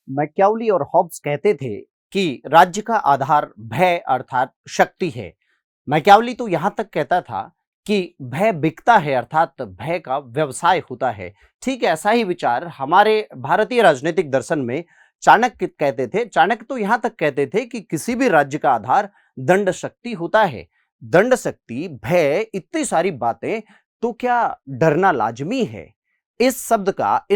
मैक्यावली और हॉब्स कहते थे कि राज्य का आधार भय अर्थात शक्ति है। मैक्यावली तो यहां तक कहता था कि भय बिकता है अर्थात भय का व्यवसाय होता है। ठीक ऐसा ही विचार हमारे भारतीय राजनीतिक दर्शन में चाणक्य कहते थे। चाणक्य तो यहां तक कहते थे कि किसी भी राज्य का आधार दंड शक्ति होता है। दंड शक्ति, भय, इतनी सारी बातें, तो क्या डरना लाजमी है? इस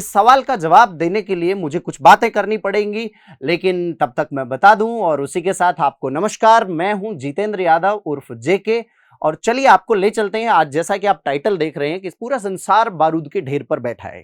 सवाल का जवाब देने के लिए मुझे कुछ बातें करनी पड़ेंगी, लेकिन तब तक मैं बता दूं और उसी के साथ आपको नमस्कार। मैं हूं जितेंद्र यादव उर्फ जेके, और चलिए आपको ले चलते हैं। आज जैसा कि आप टाइटल देख रहे हैं कि पूरा संसार बारूद के ढेर पर बैठा है।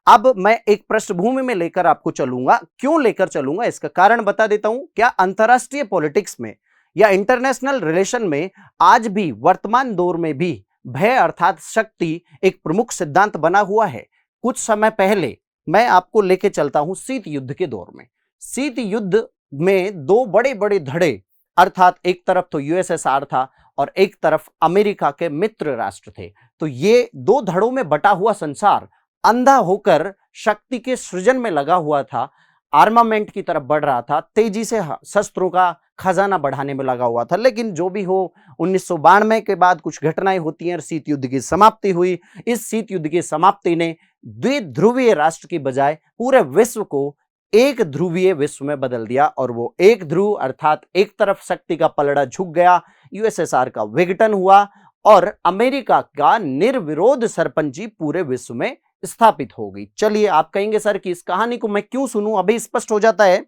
अब मैं एक पृष्ठभूमि में लेकर आपको चलूंगा। क्यों लेकर चलूंगा इसका कारण बता देता हूं। क्या अंतरराष्ट्रीय पॉलिटिक्स में या इंटरनेशनल रिलेशन में आज भी वर्तमान दौर में भी भय अर्थात शक्ति एक प्रमुख सिद्धांत बना हुआ है? कुछ समय पहले मैं आपको लेके चलता हूं शीत युद्ध के दौर में। शीत युद्ध में दो बड़े बड़े धड़े, अर्थात एक तरफ तो यूएसएसआर था और एक तरफ अमेरिका के मित्र राष्ट्र थे। तो ये दो धड़ों में बटा हुआ संसार अंधा होकर शक्ति के सृजन में लगा हुआ था, आर्मामेंट की तरफ बढ़ रहा था, तेजी से शस्त्रों का खजाना बढ़ाने में लगा हुआ था। लेकिन जो भी हो, 1992 के बाद कुछ घटनाएं होती हैं और शीत युद्ध की समाप्ति हुई। इस शीत युद्ध की समाप्ति ने द्विध्रुवीय राष्ट्र की बजाय पूरे विश्व को एक ध्रुवीय विश्व में बदल दिया, और वो एक ध्रुव अर्थात एक तरफ शक्ति का पलड़ा झुक गया, यूएसएसआर का विघटन हुआ और अमेरिका का निर्विरोध सरपंची पूरे विश्व में स्थापित हो गई। चलिए, आप कहेंगे सर कि इस कहानी को मैं क्यों सुनूं, अभी स्पष्ट हो जाता है।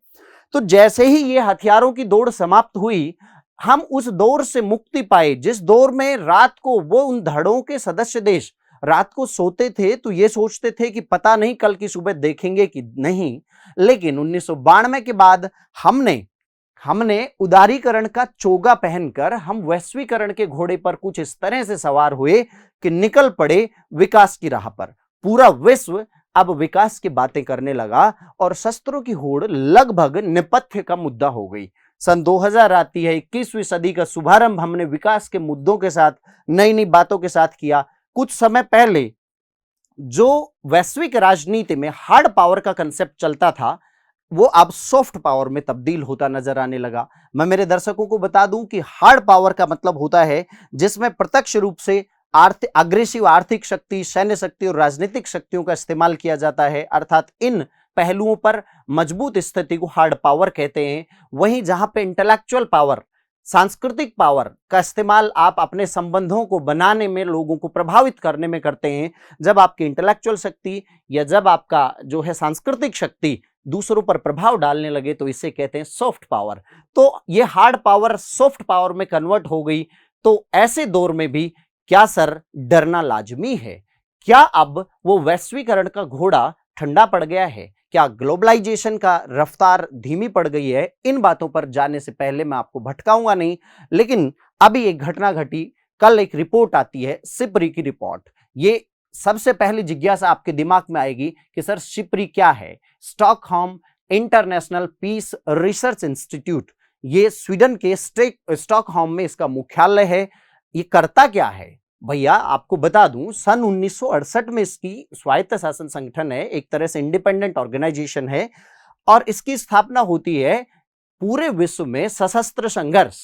तो जैसे ही ये हथियारों की दौड़ समाप्त हुई, हम उस दौर से मुक्ति पाए जिस दौर में रात को वो उन धड़ों के सदस्य देश रात को सोते थे तो ये सोचते थे कि पता नहीं कल की सुबह देखेंगे कि नहीं। लेकिन 1992 के बाद हमने हमने उदारीकरण का चोगा पहनकर हम वैश्वीकरण के घोड़े पर कुछ इस तरह से सवार हुए कि निकल पड़े विकास की राह पर। पूरा विश्व अब विकास की बातें करने लगा और शस्त्रों की होड़ लगभग नेपथ्य का मुद्दा हो गई। सन 2000 आती है, 21वीं सदी का शुभारंभ हमने विकास के मुद्दों के साथ, नई नई बातों के साथ किया। कुछ समय पहले जो वैश्विक राजनीति में हार्ड पावर का कंसेप्ट चलता था, वो अब सॉफ्ट पावर में तब्दील होता नजर आने लगा। मैं मेरे दर्शकों को बता दूं कि हार्ड पावर का मतलब होता है जिसमें प्रत्यक्ष रूप से अग्रेसिव आर्थिक शक्ति, सैन्य शक्ति और राजनीतिक शक्तियों का इस्तेमाल किया जाता है, अर्थात इन पहलुओं पर मजबूत स्थिति को हार्ड पावर कहते हैं। वहीं जहां पे इंटेलेक्चुअल पावर, सांस्कृतिक पावर का इस्तेमाल आप अपने संबंधों को बनाने में, लोगों को प्रभावित करने में करते हैं, जब आपकी इंटेलेक्चुअल शक्ति या जब आपका जो है सांस्कृतिक शक्ति दूसरों पर प्रभाव डालने लगे, तो इसे कहते हैं सॉफ्ट पावर। तो ये हार्ड पावर सॉफ्ट पावर में कन्वर्ट हो गई। तो ऐसे दौर में भी क्या सर डरना लाजमी है? क्या अब वो वैश्वीकरण का घोड़ा ठंडा पड़ गया है? क्या ग्लोबलाइजेशन का रफ्तार धीमी पड़ गई है? इन बातों पर जाने से पहले मैं आपको भटकाऊंगा नहीं, लेकिन अभी एक घटना घटी। कल एक रिपोर्ट आती है, सिपरी की रिपोर्ट। ये सबसे पहली जिज्ञासा आपके दिमाग में आएगी कि सर सिपरी क्या है? Stockholm International Peace Research Institute, ये स्वीडन के स्टॉकहोम में इसका मुख्यालय है। ये करता क्या है भैया? आपको बता दूं, सन 1968 में इसकी स्वायत्त शासन संगठन है, एक तरह से इंडिपेंडेंट ऑर्गेनाइजेशन है, और इसकी स्थापना होती है पूरे विश्व में सशस्त्र संघर्ष,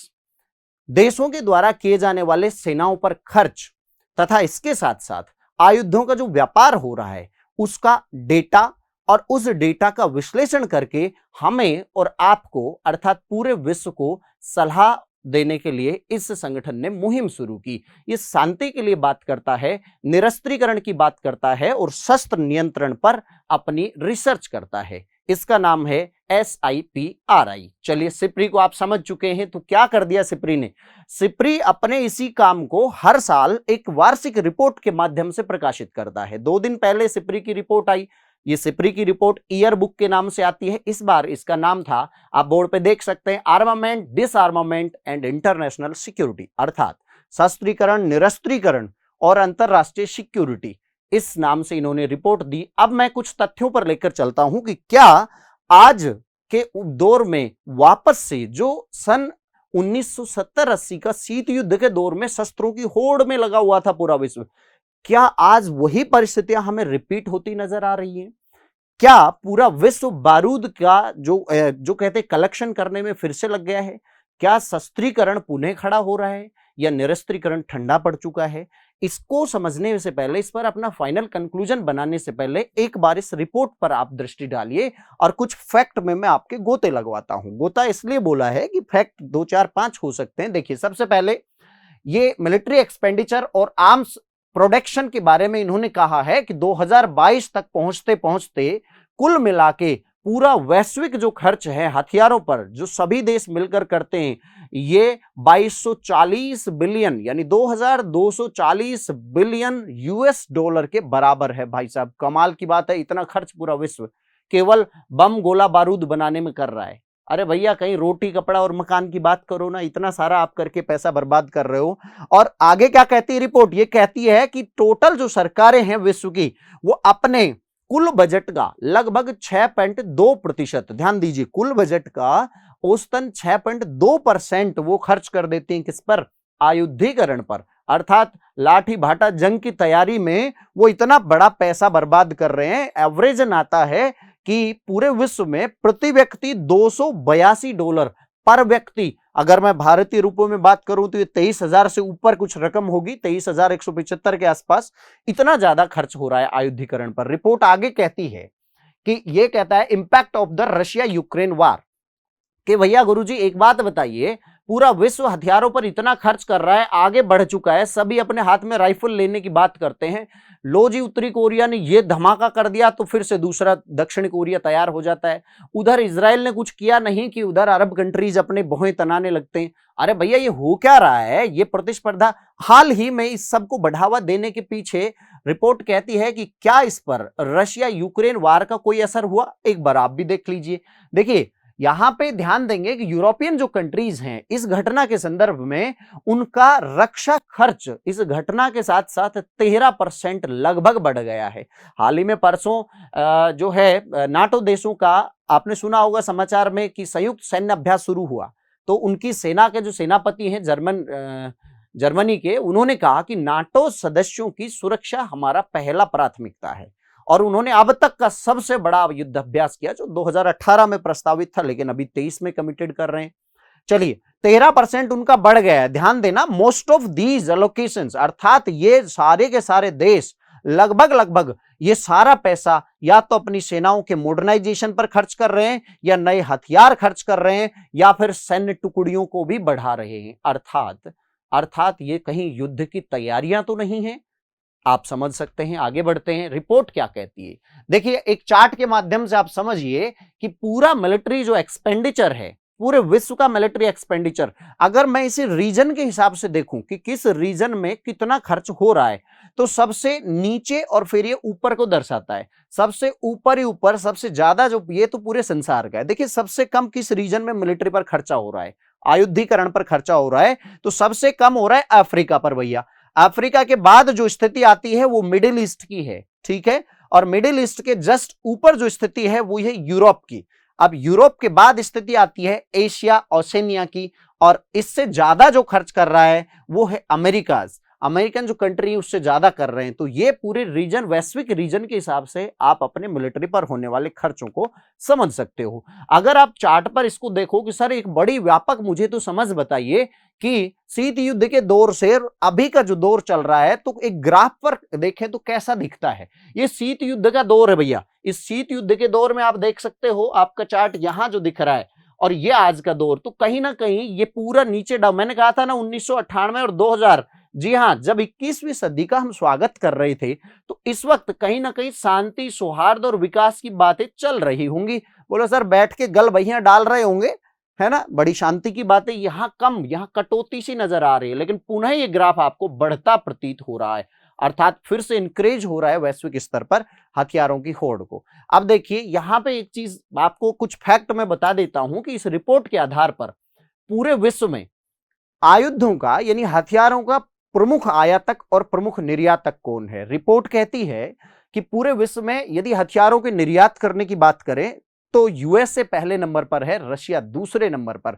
देशों के द्वारा किए जाने वाले सेनाओं पर खर्च तथा इसके साथ साथ आयुधों का जो व्यापार हो रहा है उसका डेटा, और उस डेटा का विश्लेषण करके हमें और आपको अर्थात पूरे विश्व को सलाह देने के लिए इस संगठन ने मुहिम शुरू की। ये शांति के लिए बात करता है, निरस्त्रीकरण की बात करता है और शस्त्र नियंत्रण पर अपनी रिसर्च करता है। इसका नाम है SIPRI। चलिए, सिपरी को आप समझ चुके हैं। तो क्या कर दिया सिपरी ने? सिपरी अपने इसी काम को हर साल एक वार्षिक रिपोर्ट के माध्यम से प्रकाशित करता है। 2 दिन पहले सिपरी की रिपोर्ट आई। ये सिपरी की रिपोर्ट ईयर बुक के नाम से आती है। इस बार इसका नाम था, आप बोर्ड पे देख सकते हैं, आर्मामेंट, डिसआर्मामेंट एंड इंटरनेशनल सिक्योरिटी, अर्थात शस्त्रीकरण, निरस्त्रीकरण और अंतरराष्ट्रीय सिक्योरिटी। इस नाम से इन्होंने रिपोर्ट दी। अब मैं कुछ तथ्यों पर लेकर चलता हूं कि क्या आज के दौर में वापस से जो सन 1970-80 का शीत युद्ध के दौर में शस्त्रों की होड़ में लगा हुआ था पूरा विश्व, क्या आज वही परिस्थितियां हमें रिपीट होती नजर आ रही हैं? क्या पूरा विश्व बारूद का जो कहते हैं कलेक्शन करने में फिर से लग गया है? क्या शस्त्रीकरण पुनः खड़ा हो रहा है या निरस्त्रीकरण ठंडा पड़ चुका है? इसको समझने से पहले, इस पर अपना फाइनल कंक्लूजन बनाने से पहले एक बार इस रिपोर्ट पर आप दृष्टि डालिए और कुछ फैक्ट में मैं आपके गोते लगवाता हूं। गोता इसलिए बोला है कि फैक्ट 2 4 5 हो सकते हैं। देखिए, सबसे पहले ये मिलिट्री एक्सपेंडिचर और आर्म्स प्रोडक्शन के बारे में इन्होंने कहा है कि 2022 तक पहुंचते पहुंचते कुल मिला के पूरा वैश्विक जो खर्च है हथियारों पर, जो सभी देश मिलकर करते हैं, ये 2240 बिलियन यानी 2240 बिलियन यूएस डॉलर के बराबर है। भाई साहब, कमाल की बात है, इतना खर्च पूरा विश्व केवल बम गोला बारूद बनाने में कर रहा है। अरे भैया, कहीं रोटी कपड़ा और मकान की बात करो ना, इतना सारा आप करके पैसा बर्बाद कर रहे हो। और आगे क्या कहती है रिपोर्ट? ये कहती है कि टोटल जो सरकारें हैं विश्व की, वो अपने कुल बजट का लगभग 6.2%, ध्यान दीजिए, कुल बजट का औसतन 6.2% वो खर्च कर देते हैं किस पर? आयुधीकरण पर। अर्थात लाठी भाटा जंग की तैयारी में वो इतना बड़ा पैसा बर्बाद कर रहे हैं। एवरेज आता है कि पूरे विश्व में प्रति व्यक्ति $282 पर व्यक्ति, अगर मैं भारतीय रूपों में बात करूं तो ये 23,000 से ऊपर कुछ रकम होगी, 23,175 के आसपास, इतना ज्यादा खर्च हो रहा है आयुधीकरण पर। रिपोर्ट आगे कहती है कि ये कहता है impact of the Russia Ukraine वार, कि भैया गुरुजी एक बात बताइए, पूरा विश्व हथियारों पर इतना खर्च कर रहा है, आगे बढ़ चुका है, सभी अपने हाथ में राइफल लेने की बात करते हैं। लो जी, उत्तरी कोरिया ने ये धमाका कर दिया तो फिर से दूसरा दक्षिण कोरिया तैयार हो जाता है। उधर इजराइल ने कुछ किया नहीं कि उधर अरब कंट्रीज अपने भौहें तनाने लगते हैं। अरे भैया, ये हो क्या रहा है? ये प्रतिस्पर्धा हाल ही में इस सब को बढ़ावा देने के पीछे रिपोर्ट कहती है कि क्या इस पर रशिया यूक्रेन वार का कोई असर हुआ? एक बार आप भी देख लीजिए। देखिए, यहां पे ध्यान देंगे कि यूरोपियन जो कंट्रीज हैं, इस घटना के संदर्भ में उनका रक्षा खर्च इस घटना के साथ साथ 13% लगभग बढ़ गया है। हाल ही में परसों जो है नाटो देशों का, आपने सुना होगा समाचार में कि संयुक्त सैन्य अभ्यास शुरू हुआ, तो उनकी सेना के जो सेनापति हैं जर्मनी के, उन्होंने कहा कि नाटो सदस्यों की सुरक्षा हमारा पहला प्राथमिकता है। और उन्होंने अब तक का सबसे बड़ा युद्ध अभ्यास किया, जो 2018 में प्रस्तावित था, लेकिन अभी 23 में कमिटेड कर रहे हैं। चलिए, 13% उनका बढ़ गया है। ध्यान देना, मोस्ट ऑफ दीज एलोकेशंस, अर्थात ये सारे के सारे देश लगभग ये सारा पैसा या तो अपनी सेनाओं के मॉडर्नाइजेशन पर खर्च कर रहे हैं, या नए हथियार खर्च कर रहे हैं, या फिर सैन्य टुकड़ियों को भी बढ़ा रहे हैं। अर्थात ये कहीं युद्ध की तैयारियां तो नहीं है। आप समझ सकते हैं। आगे बढ़ते हैं, रिपोर्ट क्या कहती है। देखिए, एक चार्ट के माध्यम से आप समझिए कि पूरा मिलिट्री जो एक्सपेंडिचर है, पूरे विश्व का मिलिट्री एक्सपेंडिचर, अगर मैं इसे रीजन के हिसाब से देखूं कि किस रीजन में कितना खर्च हो रहा है, तो सबसे नीचे और फिर ये ऊपर को दर्शाता है। सबसे ऊपर ही ऊपर सबसे ज्यादा जो, ये तो पूरे संसार का है। देखिए, सबसे कम किस रीजन में मिलिट्री पर खर्चा हो रहा है, आयुधीकरण पर खर्चा हो रहा है, तो सबसे कम हो रहा है अफ्रीका पर। भैया, अफ्रीका के बाद जो स्थिति आती है वो मिडिल ईस्ट की है, ठीक है। और मिडिल ईस्ट के जस्ट ऊपर जो स्थिति है वो है यूरोप की। अब यूरोप के बाद स्थिति आती है एशिया ओशनिया की, और इससे ज्यादा जो खर्च कर रहा है वो है अमेरिकन जो कंट्री उससे ज्यादा कर रहे हैं। तो ये पूरे रीजन, वैश्विक रीजन के हिसाब से आप अपने मिलिट्री पर होने वाले खर्चों को समझ सकते हो। अगर आप चार्ट पर इसको देखो कि सर एक बड़ी व्यापक मुझे तो समझ बताइए कि शीत युद्ध के दौर से अभी का जो दौर चल रहा है, तो एक ग्राफ पर देखें तो कैसा दिखता है। ये शीत युद्ध का दौर है भैया। इस शीत युद्ध के दौर में आप देख सकते हो, आपका चार्ट यहां जो दिख रहा है, और ये आज का दौर, तो कहीं ना कहीं ये पूरा नीचे डाउन। मैंने कहा था ना 1998 और 2000, जी हां, जब 21वीं सदी का हम स्वागत कर रहे थे, तो इस वक्त कहीं ना कहीं शांति, सौहार्द और विकास की बातें चल रही होंगी। बोलो सर, बैठ के गल बहियां डाल रहे होंगे, है ना, बड़ी शांति की बातें। यहां कम, यहां कटौती सी नजर आ रही है, लेकिन पुनः ये ग्राफ आपको बढ़ता प्रतीत हो रहा है। अर्थात फिर से इंक्रेज हो रहा है वैश्विक स्तर पर हथियारों की होड़ को। अब देखिए, यहां पे एक चीज आपको, कुछ फैक्ट मैं बता देता हूं कि इस रिपोर्ट के आधार पर पूरे विश्व में आयुधों का, यानी हथियारों का प्रमुख आयातक और प्रमुख निर्यातक कौन है। रिपोर्ट कहती है कि पूरे विश्व में यदि हथियारों के निर्यात करने की बात करें तो यूएसए पहले नंबर पर है, रशिया दूसरे नंबर पर।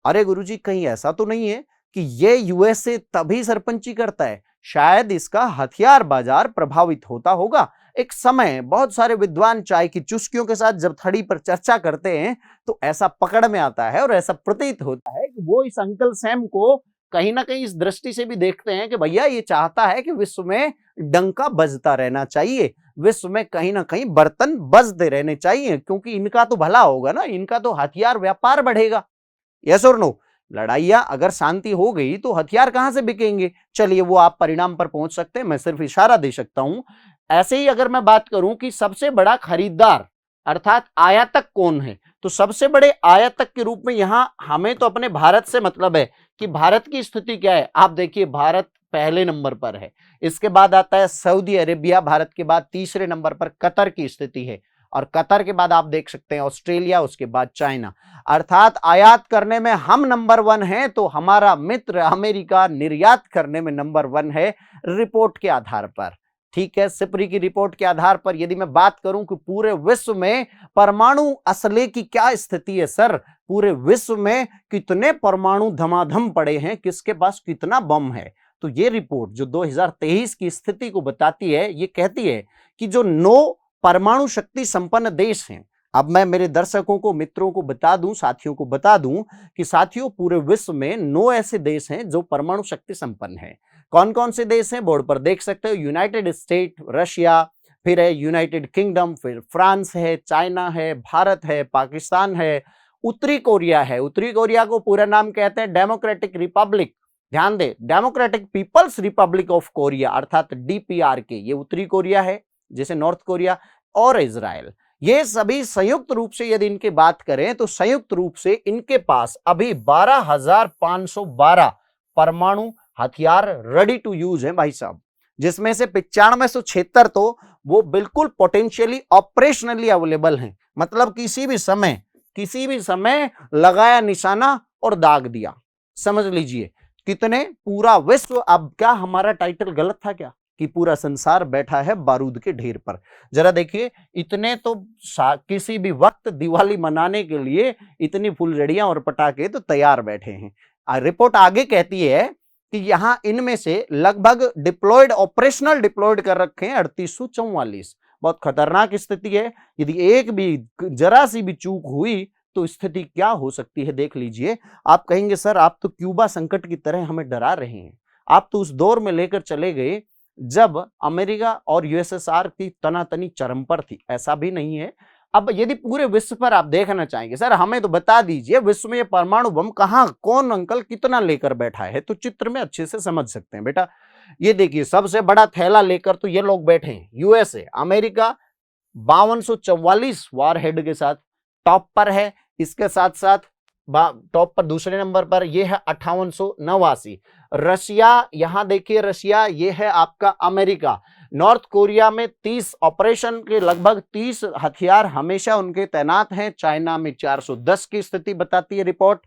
अरे गुरुजी, कहीं ऐसा तो नहीं है कि ये यूएसए तभी सरपंची करता है? शायद इसका हथियार बाजार प्रभावित होता होगा, एक समय बहुत सारे विद्वान चाय की चुस्कियों के साथ जब थड़ी पर चर्चा करते हैं तो ऐसा पकड़ में आता है और ऐसा प्रतीत होता है कि वो इस अंकल सैम को कहीं ना कहीं इस दृष्टि से भी देखते हैं कि भैया ये चाहता है कि विश्व में डंका बजता रहना चाहिए, विश्व में कहीं ना कहीं बर्तन बजते रहने चाहिए, क्योंकि इनका तो भला होगा ना, इनका तो हथियार व्यापार बढ़ेगा। यस और नो? लड़ाइयां अगर शांति हो गई तो हथियार कहां से बिकेंगे? चलिए वो आप परिणाम पर पहुंच सकते हैं, मैं सिर्फ इशारा दे सकता हूं। ऐसे ही अगर मैं बात करूं कि सबसे बड़ा खरीदार अर्थात आयातक कौन है, तो सबसे बड़े आयातक के रूप में यहां हमें तो अपने भारत से मतलब है कि भारत की स्थिति क्या है। आप देखिए भारत पहले नंबर पर है, इसके बाद आता है सऊदी अरेबिया, भारत के बाद तीसरे नंबर पर कतर की स्थिति है, और कतर के बाद आप देख सकते हैं ऑस्ट्रेलिया, उसके बाद चाइना। अर्थात आयात करने में हम नंबर 1 हैं, तो हमारा मित्र अमेरिका निर्यात करने में नंबर 1 है रिपोर्ट के आधार पर। ठीक है, सिपरी की रिपोर्ट के आधार पर यदि मैं बात करूं कि पूरे विश्व में परमाणु असले की क्या स्थिति है सर, पूरे विश्व में कितने परमाणु धमाधम पड़े हैं, किसके पास कितना बम है, तो ये रिपोर्ट जो 2023 की स्थिति को बताती है, ये कहती है कि जो 9 परमाणु शक्ति संपन्न देश हैं। अब मैं मेरे दर्शकों को, मित्रों को बता दूं, साथियों को बता दूं कि साथियों पूरे विश्व में 9 ऐसे देश हैं जो परमाणु शक्ति संपन्न हैं। कौन कौन से देश हैं बोर्ड पर देख सकते हो? यूनाइटेड स्टेट, रशिया, फिर है यूनाइटेड किंगडम, फिर फ्रांस है, चाइना है, भारत है, पाकिस्तान है, उत्तरी कोरिया है। उत्तरी कोरिया को पूरा नाम कहते हैं डेमोक्रेटिक रिपब्लिक, ध्यान दे, democratic people's republic of Korea अर्थात DPRK, ये उत्तरी कोरिया है, जैसे नॉर्थ कोरिया, और इजराइल। ये सभी संयुक्त रूप से यदि इनकी बात करें तो संयुक्त रूप से इनके पास अभी 12,512 परमाणु हथियार रेडी टू यूज है भाई साहब, जिसमें से 9576 तो वो बिल्कुल पोटेंशियली ऑपरेशनली अवेलेबल हैं, मतलब किसी भी समय लगाया निशाना और दाग दिया। समझ लीजिए कितने, पूरा विश्व, अब क्या हमारा टाइटल गलत था क्या कि पूरा संसार बैठा है बारूद के ढेर पर? जरा देखिए, इतने तो किसी भी वक्त दिवाली मनाने के लिए इतनी फुलझड़ियां और पटाखे तो तैयार बैठे हैं। रिपोर्ट आगे कहती है कि यहां इनमें से लगभग ऑपरेशनल डिप्लॉयड कर रखे हैं 3844। बहुत खतरनाक स्थिति है, यदि एक भी जरा सी भी चूक हुई तो स्थिति क्या हो सकती है देख लीजिए। आप कहेंगे सर आप तो क्यूबा संकट की तरह हमें डरा रहे हैं, आप तो उस दौर में लेकर चले गए जब अमेरिका और USSR की तनातनी चरम पर थी। ऐसा भी नहीं है। अब यदि पूरे विश्व पर आप देखना चाहेंगे सर हमें तो बता दीजिए विश्व में ये परमाणु बम कहां, कौन अंकल कितना लेकर बैठा है, तो चित्र में अच्छे से समझ सकते हैं बेटा। ये देखिए सबसे बड़ा थैला लेकर तो ये लोग बैठे हैं, USA, अमेरिका 5244 वार हेड के साथ टॉप पर है। इसके साथ साथ टॉप पर दूसरे नंबर पर ये है 5889। रशिया, यहां देखिए रशिया, ये है आपका अमेरिका। नॉर्थ कोरिया में 30 ऑपरेशन के लगभग 30 हथियार हमेशा उनके तैनात हैं। चाइना में 410 की स्थिति बताती है रिपोर्ट।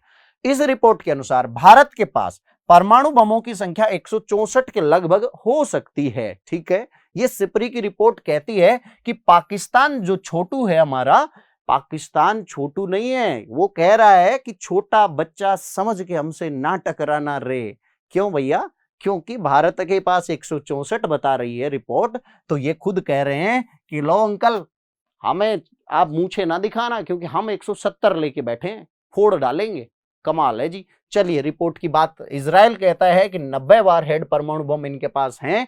इस रिपोर्ट के अनुसार भारत के पास परमाणु बमों की संख्या 164 के लगभग हो सकती है। ठीक है, ये सिपरी की रिपोर्ट कहती है कि पाकिस्तान जो छोटू है हमारा, पाकिस्तान छोटू नहीं है, वो कह रहा है कि छोटा बच्चा समझ के हमसे ना टकराना रे। क्यों भैया? क्योंकि भारत के पास 164 बता रही है रिपोर्ट, तो ये खुद कह रहे हैं कि लो अंकल हमें आप मूछे ना दिखाना, क्योंकि हम 170 लेके बैठे हैं, फोड़ डालेंगे। कमाल है जी। चलिए रिपोर्ट की बात, इजराइल कहता है कि 90 वार हेड परमाणु बम इनके पास हैं,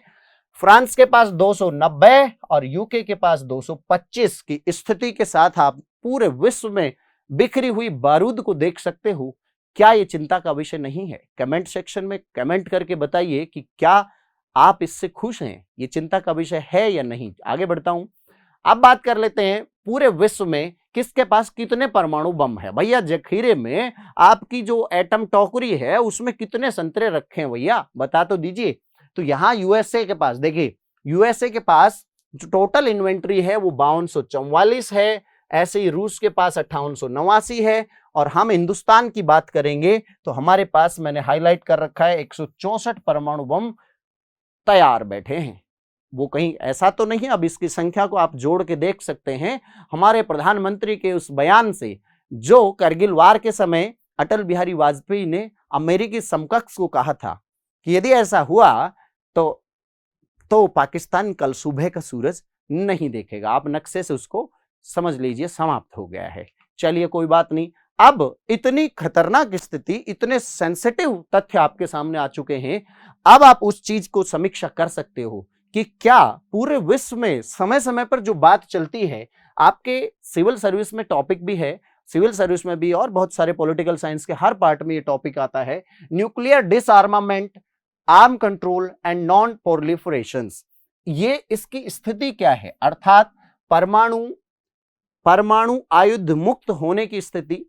फ्रांस के पास 290 और यूके के पास 225 की स्थिति के साथ आप पूरे विश्व में बिखरी हुई बारूद को देख सकते हो। क्या ये चिंता का विषय नहीं है? कमेंट सेक्शन में कमेंट करके बताइए कि क्या आप इससे खुश हैं, ये चिंता का विषय है या नहीं। आगे बढ़ता हूं, अब बात कर लेते हैं पूरे विश्व में किसके पास कितने परमाणु बम है। भैया जखीरे में आपकी जो एटम टोकरी है उसमें कितने संतरे रखे हैं भैया, बता तो दीजिए। तो यहां USA के पास देखिए, USA के पास जो टोटल इन्वेंट्री है वो 5244 है। ऐसे ही रूस के पास 5889 है, और हम हिंदुस्तान की बात करेंगे तो हमारे पास मैंने हाईलाइट कर रखा है 164 परमाणु बम तैयार बैठे हैं। वो कहीं ऐसा तो नहीं, अब इसकी संख्या को आप जोड़ के देख सकते हैं हमारे प्रधानमंत्री के उस बयान से, जो करगिल वार के समय अटल बिहारी वाजपेयी ने अमेरिकी समकक्ष को कहा था कि यदि ऐसा हुआ तो पाकिस्तान कल सुबह का सूरज नहीं देखेगा। आप नक्शे से उसको समझ लीजिए समाप्त हो गया है। चलिए कोई बात नहीं। अब इतनी खतरनाक स्थिति, इतने सेंसिटिव तथ्य आपके सामने आ चुके हैं, अब आप उस चीज को समीक्षा कर सकते हो कि क्या पूरे विश्व में समय समय पर जो बात चलती है, आपके सिविल सर्विस में टॉपिक भी है, सिविल सर्विस में भी और बहुत सारे पॉलिटिकल साइंस के हर पार्ट में ये टॉपिक आता है, nuclear disarmament, arm control and non proliferations. ये इसकी स्थिति क्या है, अर्थात परमाणु आयुध मुक्त होने की स्थिति,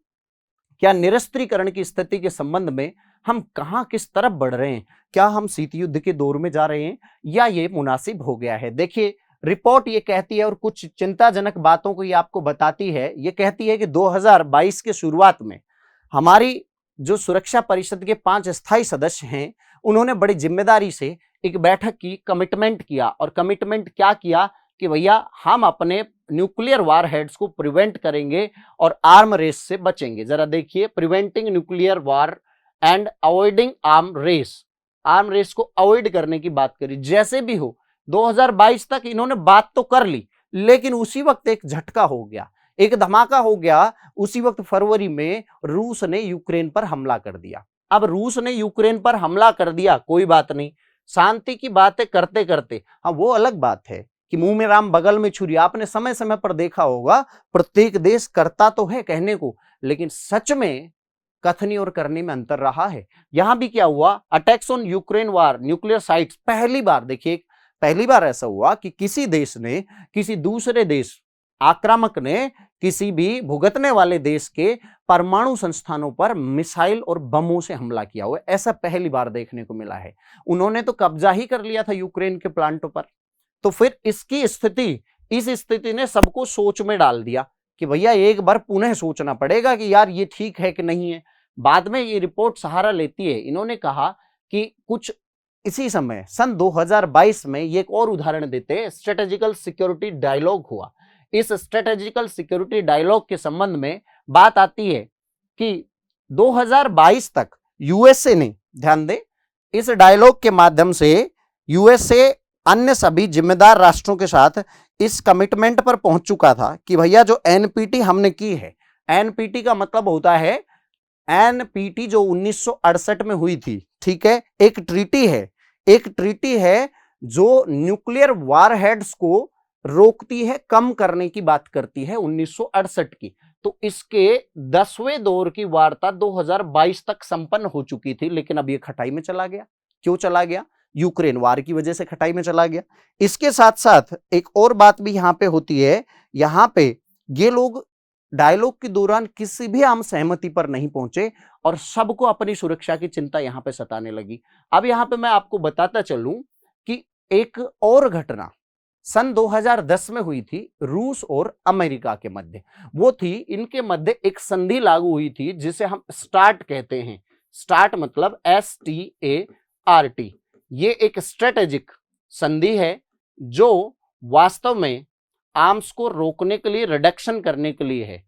क्या निरस्त्रीकरण की स्थिति के संबंध में हम कहां किस तरफ बढ़ रहे हैं, क्या हम शीत युद्ध के दौर में जा रहे हैं या ये मुनासिब हो गया है। देखिए रिपोर्ट ये कहती है और कुछ चिंताजनक बातों को ये आपको बताती है। ये कहती है कि 2022 के शुरुआत में हमारी जो सुरक्षा परिषद के 5 स्थायी सदस्य हैं, उन्होंने बड़ी जिम्मेदारी से एक बैठक की, कमिटमेंट किया, और कमिटमेंट क्या किया कि भैया हम अपने न्यूक्लियर वार हेड्स को प्रिवेंट करेंगे और आर्म रेस से बचेंगे। जरा देखिए, preventing nuclear war and avoiding arm race को अवॉइड करने की बात करी। जैसे भी हो 2022 तक इन्होंने बात तो कर ली, लेकिन उसी वक्त एक झटका हो गया, एक धमाका हो गया। उसी वक्त फरवरी में रूस ने यूक्रेन पर हमला कर दिया। अब रूस ने यूक्रेन पर हमला कर दिया, कोई बात नहीं, शांति की बातें करते करते, हाँ वो अलग बात है कि मुंह में राम बगल में छुरी, आपने समय समय पर देखा होगा, प्रत्येक देश करता तो है कहने को, लेकिन सच में कथनी और करने में अंतर रहा है। यहां भी क्या हुआ, attacks on Ukraine war nuclear sites, पहली बार देखिए, पहली बार ऐसा हुआ कि किसी देश ने, किसी दूसरे देश आक्रामक ने किसी भी भुगतने वाले देश के परमाणु संस्थानों पर मिसाइल और बमों से हमला किया हुआ, ऐसा पहली बार देखने को मिला है। उन्होंने तो कब्जा ही कर लिया था यूक्रेन के प्लांटों पर। तो फिर इसकी स्थिति, इस स्थिति ने सबको सोच में डाल दिया कि भैया एक बार पुनः सोचना पड़ेगा कि यार ये ठीक है कि नहीं है। बाद में ये रिपोर्ट सहारा लेती है, इन्होंने कहा कि कुछ इसी समय सन 2022 में ये एक और उदाहरण देते हैं, स्ट्रेटेजिकल सिक्योरिटी डायलॉग हुआ। इस स्ट्रेटेजिकल सिक्योरिटी डायलॉग के संबंध में बात आती है कि 2022 तक यूएसए ने, ध्यान दें, इस डायलॉग के माध्यम से यूएसए अन्य सभी जिम्मेदार राष्ट्रों के साथ इस कमिटमेंट पर पहुंच चुका था कि भैया जो एनपीटी हमने की है, एनपीटी का मतलब होता है, एनपीटी जो 1968 में हुई थी, ठीक है, एक ट्रीटी है जो न्यूक्लियर वारहेड्स को रोकती है, कम करने की बात करती है 1968 की। तो इसके 10वें दौर की वार्ता 2022 तक संपन्न हो चुकी थी, लेकिन अब ये खटाई में चला गया। क्यों चला गया? यूक्रेन वार की वजह से खटाई में चला गया। इसके साथ साथ एक और बात भी यहां पे होती है, यहां पे ये लोग डायलॉग के दौरान किसी भी आम सहमति पर नहीं पहुंचे और सबको अपनी सुरक्षा की चिंता यहां पे सताने लगी। अब यहां पे मैं आपको बताता चलूं कि एक और घटना सन 2010 में हुई थी रूस और अमेरिका के मध्य। वो थी, इनके मध्य एक संधि लागू हुई थी जिसे हम स्टार्ट कहते हैं। स्टार्ट मतलब START। ये एक स्ट्रेटेजिक संधि है जो वास्तव में आर्म्स को रोकने के लिए, रिडक्शन करने के लिए है।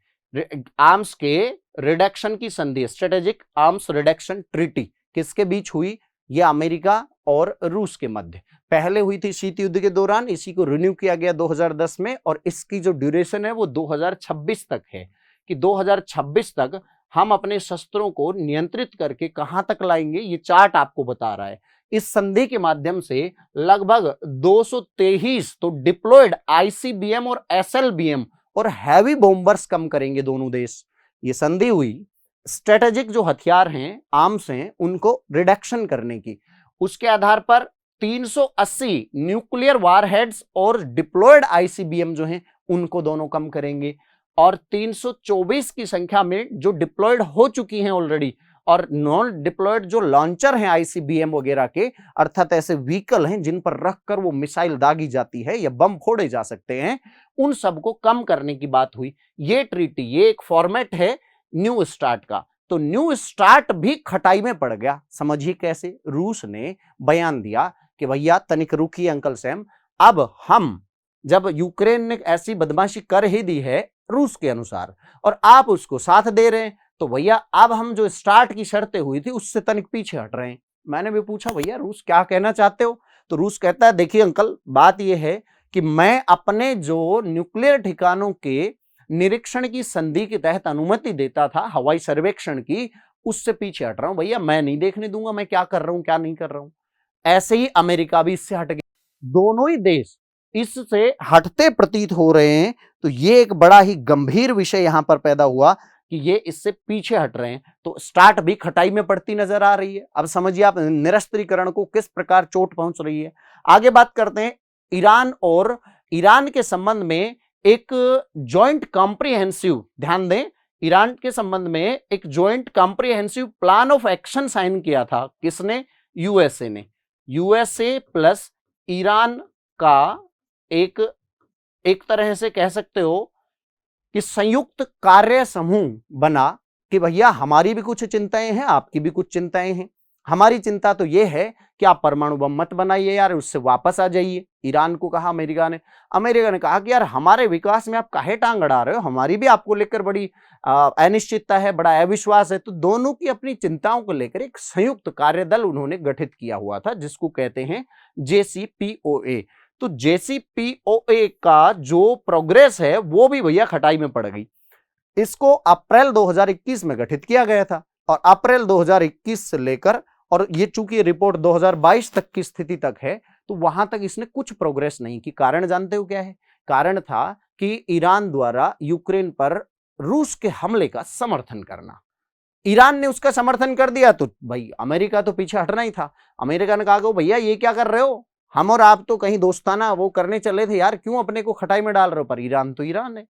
आर्म्स के रिडक्शन की संधि, स्ट्रेटेजिक आर्म्स रिडक्शन ट्रीटी किसके बीच हुई? ये अमेरिका और रूस के मध्य। पहले हुई थी शीत युद्ध के दौरान, इसी को रिन्यू किया गया 2010 में, और इसकी जो ड्यूरेशन है वो 2026 तक है कि 2026 तक हम अपने शस्त्रों को नियंत्रित करके कहां तक लाएंगे, ये चार्ट आपको बता रहा है। इस संधि के माध्यम से लगभग 223 तो डिप्लॉयड ICBM और SLBM और हैवी बॉम्बर्स कम करेंगे दोनों देश। ये संधि हुई स्ट्रेटेजिक जो हथियार हैं, आर्म्स हैं, उनको रिडक्शन करने की। उसके आधार पर 380 न्यूक्लियर वारहेड्स और डिप्लॉयड ICBM जो हैं उनको दोनों कम करेंगे, और 324 की संख्या में जो डिप्लॉयड हो चुकी हैं ऑलरेडी, और नॉन डिप्लॉयड जो लॉन्चर हैं ICBM वगैरह के, अर्थात ऐसे व्हीकल हैं जिन पर रखकर वो मिसाइल दागी जाती है या बम फोड़े जा सकते हैं, उन सबको कम करने की बात हुई। ये ट्रीटी, ये एक फॉर्मेट है न्यू स्टार्ट का। तो न्यू स्टार्ट भी खटाई में पड़ गया। समझिए कैसे? रूस ने बयान दिया कि भैया तनिक रुकिए अंकल सैम, अब हम, जब यूक्रेन ने ऐसी बदमाशी कर ही दी है रूस के अनुसार और आप उसको साथ दे रहे हैं, तो भैया अब हम जो स्टार्ट की शर्तें हुई थी उससे तनिक पीछे हट रहे हैं। मैंने भी पूछा भैया रूस क्या कहना चाहते हो? तो रूस कहता है देखिए अंकल, बात यह है कि मैं अपने जो न्यूक्लियर ठिकानों के निरीक्षण की संधि के तहत अनुमति देता था हवाई सर्वेक्षण की, उससे पीछे हट रहा हूं भैया, मैं नहीं देखने दूंगा मैं क्या कर रहा हूं क्या नहीं कर रहा हूं। ऐसे ही अमेरिका भी इससे हट गया। दोनों ही देश इससे हटते प्रतीत हो रहे हैं। तो ये एक बड़ा ही गंभीर विषय यहां पर पैदा हुआ कि ये इससे पीछे हट रहे हैं। तो स्टार्ट भी खटाई में पड़ती नजर आ रही है। अब समझिए आप निरस्त्रीकरण को किस प्रकार चोट पहुंच रही है। आगे बात करते हैं ईरान और ईरान के संबंध में एक जॉइंट कॉम्प्रिहेंसिव, ध्यान दें, ईरान के संबंध में एक joint comprehensive plan of action sign किया था। किसने? यूएसए ने। यूएसए प्लस ईरान का एक तरह से कह सकते हो कि संयुक्त कार्य समूह बना कि भैया हमारी भी कुछ चिंताएं हैं, आपकी भी कुछ चिंताएं हैं। हमारी चिंता तो यह है कि आप परमाणु बम मत बनाइए यार, उससे वापस आ जाइए। ईरान को कहा अमेरिका ने। अमेरिका ने कहा कि यार हमारे विकास में आप काहे टांग अड़ा रहे हो, हमारी भी आपको लेकर बड़ी अनिश्चितता है, बड़ा अविश्वास है। तो दोनों की अपनी चिंताओं को लेकर एक संयुक्त कार्यदल उन्होंने गठित किया हुआ था, जिसको कहते हैं JCPOA। तो JCPOA का जो प्रोग्रेस है वो भी भैया खटाई में पड़ गई। इसको अप्रैल 2021 में गठित किया गया था और अप्रैल 2021 से लेकर, और ये चूंकि रिपोर्ट 2022 तक की स्थिति तक है, तो वहां तक इसने कुछ प्रोग्रेस नहीं की। कारण जानते हो क्या है? कारण था कि ईरान द्वारा यूक्रेन पर रूस के हमले का समर्थन करना। ईरान ने उसका समर्थन कर दिया तो भाई अमेरिका तो पीछे हटना ही था। अमेरिका ने कहा कि भैया ये क्या कर रहे हो, हम और आप तो कहीं दोस्ताना वो करने चले थे यार, क्यों अपने को खटाई में डाल रहे हो। पर ईरान तो ईरान है।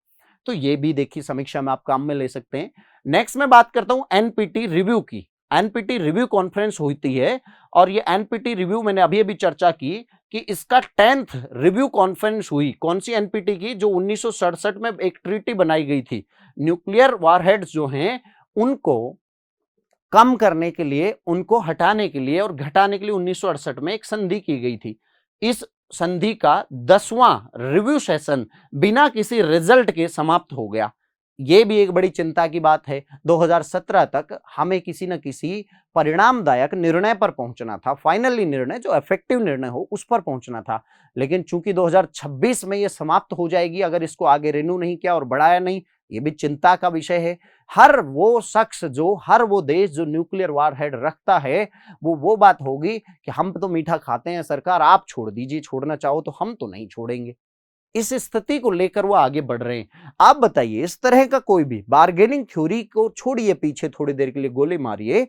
तो ये भी देखिए समीक्षा में आप काम में ले सकते हैं। नेक्स्ट में बात करता हूं एनपीटी रिव्यू की। एनपीटी रिव्यू कॉन्फ्रेंस होती है और ये एनपीटी रिव्यू मैंने अभी अभी चर्चा की कि इसका 10th रिव्यू कॉन्फ्रेंस हुई। कौन सी एनपीटी की? जो 1967 में एक ट्रीटी बनाई गई थी। न्यूक्लियर वारहेड्स जो हैं उनको कम करने के लिए, उनको हटाने के लिए और घटाने के लिए 1968 में एक संधि की गई थी। इस संधि का 10वां रिव्यू सेशन बिना किसी रिजल्ट के समाप्त हो गया। यह भी एक बड़ी चिंता की बात है। 2017 तक हमें किसी न किसी परिणामदायक निर्णय पर पहुंचना था, फाइनली निर्णय जो इफेक्टिव निर्णय हो उस पर पहुंचना था। लेकिन चूंकि 2026 में यह समाप्त हो जाएगी अगर इसको आगे रिन्यू नहीं किया और बढ़ाया नहीं, ये भी चिंता का विषय है। हर वो शख्स जो, हर वो देश जो न्यूक्लियर वारहेड रखता है वो बात होगी कि हम तो मीठा खाते हैं सरकार, आप छोड़ दीजिए, छोड़ना चाहो तो हम तो नहीं छोड़ेंगे। इस स्थिति को लेकर वो आगे बढ़ रहे हैं। आप बताइए, इस तरह का कोई भी बार्गेनिंग थ्योरी को छोड़िए पीछे, थोड़ी देर के लिए गोली मारिए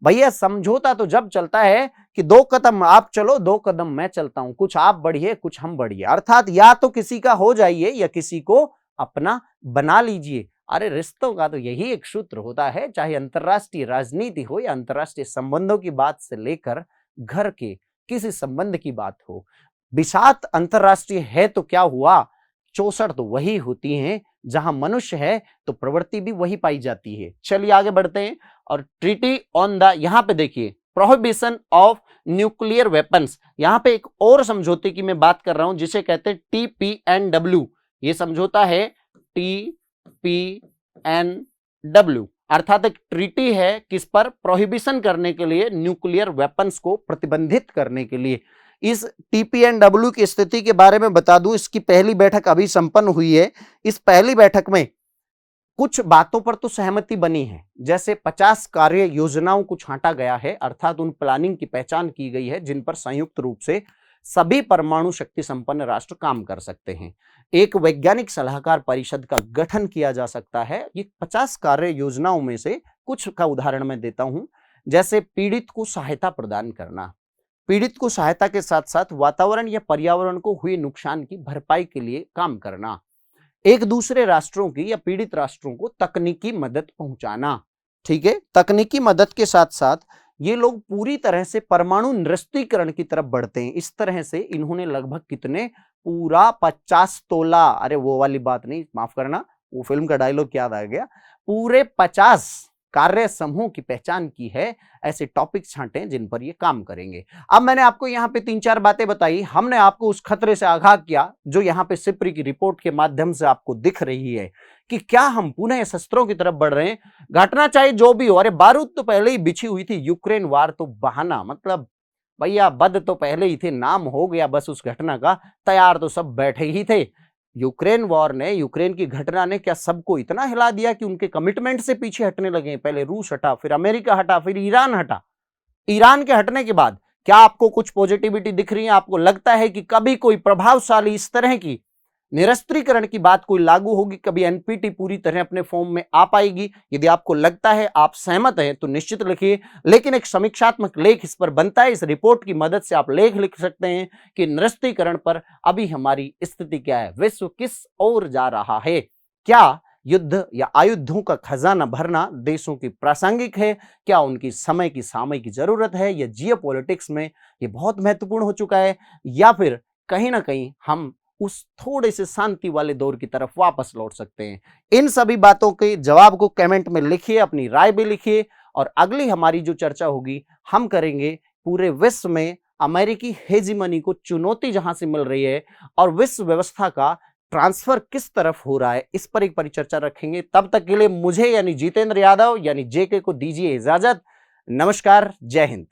भैया। समझौता तो जब चलता है कि 2 कदम आप चलो 2 कदम मैं चलता हूं, कुछ आप बढ़िए कुछ हम बढ़िए, अर्थात या तो किसी का हो जाइए या किसी को अपना बना लीजिए। अरे रिश्तों का तो यही एक सूत्र होता है, चाहे अंतरराष्ट्रीय राजनीति हो या अंतरराष्ट्रीय संबंधों की बात से लेकर घर के किसी संबंध की बात हो। बिसात अंतरराष्ट्रीय है तो क्या हुआ, 64 तो वही होती हैं। जहां मनुष्य है तो प्रवृत्ति भी वही पाई जाती है। चलिए आगे बढ़ते हैं और ट्रीटी ऑन द, यहां पे देखिए प्रोहिबिशन ऑफ न्यूक्लियर वेपन्स। यहां पे एक और समझौते की मैं बात कर रहा हूं जिसे कहते हैं TPNW। ये समझौता है TPNW, अर्थात एक ट्रीटी है किस पर? प्रोहिबिशन करने के लिए, न्यूक्लियर वेपन्स को प्रतिबंधित करने के लिए। इस TPNW की स्थिति के बारे में बता दूं, इसकी पहली बैठक अभी संपन्न हुई है। इस पहली बैठक में कुछ बातों पर तो सहमति बनी है, जैसे 50 कार्य योजनाओं को छांटा गया है, अर्थात उन प्लानिंग की पहचान की गई है जिन पर संयुक्त रूप से सभी परमाणु शक्ति संपन्न राष्ट्र काम कर सकते हैं। एक वैज्ञानिक सलाहकार परिषद का गठन किया जा सकता है। ये 50 कार्य योजनाओं में से कुछ का उदाहरण मैं देता हूं, जैसे पीड़ित को सहायता प्रदान करना, पीड़ित को सहायता के साथ साथ वातावरण या पर्यावरण को हुए नुकसान की भरपाई के लिए काम करना, एक दूसरे राष्ट्रों की या पीड़ित राष्ट्रों को तकनीकी मदद पहुंचाना। ठीक है, तकनीकी मदद के साथ साथ ये लोग पूरी तरह से परमाणु निरस्त्रीकरण की तरफ बढ़ते हैं। इस तरह से इन्होंने लगभग कितने, पूरा 50 तोला, अरे वो वाली बात नहीं, माफ करना, वो फिल्म का डायलॉग याद आ गया, पूरे 50 कार्य समूह की पहचान की है। ऐसे टॉपिक छांटे जिन पर ये काम करेंगे। अब मैंने आपको यहाँ पे 3-4 बातें बताई, हमने आपको उस खतरे से आगाह किया जो यहाँ पे सिप्री की रिपोर्ट के माध्यम से आपको दिख रही है कि क्या हम पुनः शस्त्रों की तरफ बढ़ रहे हैं। घटना चाहे जो भी हो, अरे बारूद तो पहले ही बिछी हुई थी, यूक्रेन वार तो बहाना, मतलब भैया बद तो पहले ही थे, नाम हो गया बस उस घटना का, तैयार तो सब बैठे ही थे। यूक्रेन वॉर ने, यूक्रेन की घटना ने क्या सबको इतना हिला दिया कि उनके कमिटमेंट से पीछे हटने लगे? पहले रूस हटा, फिर अमेरिका हटा, फिर ईरान हटा। ईरान के हटने के बाद क्या आपको कुछ पॉजिटिविटी दिख रही है? आपको लगता है कि कभी कोई प्रभावशाली इस तरह की निरस्त्रीकरण की बात कोई लागू होगी? कभी एनपीटी पूरी तरह अपने फॉर्म में आ पाएगी? यदि आपको लगता है, आप सहमत हैं, तो निश्चित लिखिए। लेकिन एक समीक्षात्मक लेख इस पर बनता है। इस रिपोर्ट की मदद से आप लेख लिख सकते हैं कि निरस्त्रीकरण पर अभी हमारी स्थिति क्या है, विश्व किस ओर जा रहा है, क्या युद्ध या आयुद्धों का खजाना भरना देशों की प्रासंगिक है, क्या उनकी समय की सामयिक जरूरत है, या जियोपॉलिटिक्स में ये बहुत महत्वपूर्ण हो चुका है, या फिर कहीं ना कहीं हम उस थोड़े से शांति वाले दौर की तरफ वापस लौट सकते हैं? इन सभी बातों के जवाब को कमेंट में लिखिए, अपनी राय भी लिखिए। और अगली हमारी जो चर्चा होगी, हम करेंगे पूरे विश्व में अमेरिकी हेजिमनी को चुनौती जहां से मिल रही है और विश्व व्यवस्था का ट्रांसफर किस तरफ हो रहा है, इस पर एक परिचर्चा रखेंगे। तब तक के लिए मुझे यानी जितेंद्र यादव यानी जेके को दीजिए इजाजत। नमस्कार, जय हिंद।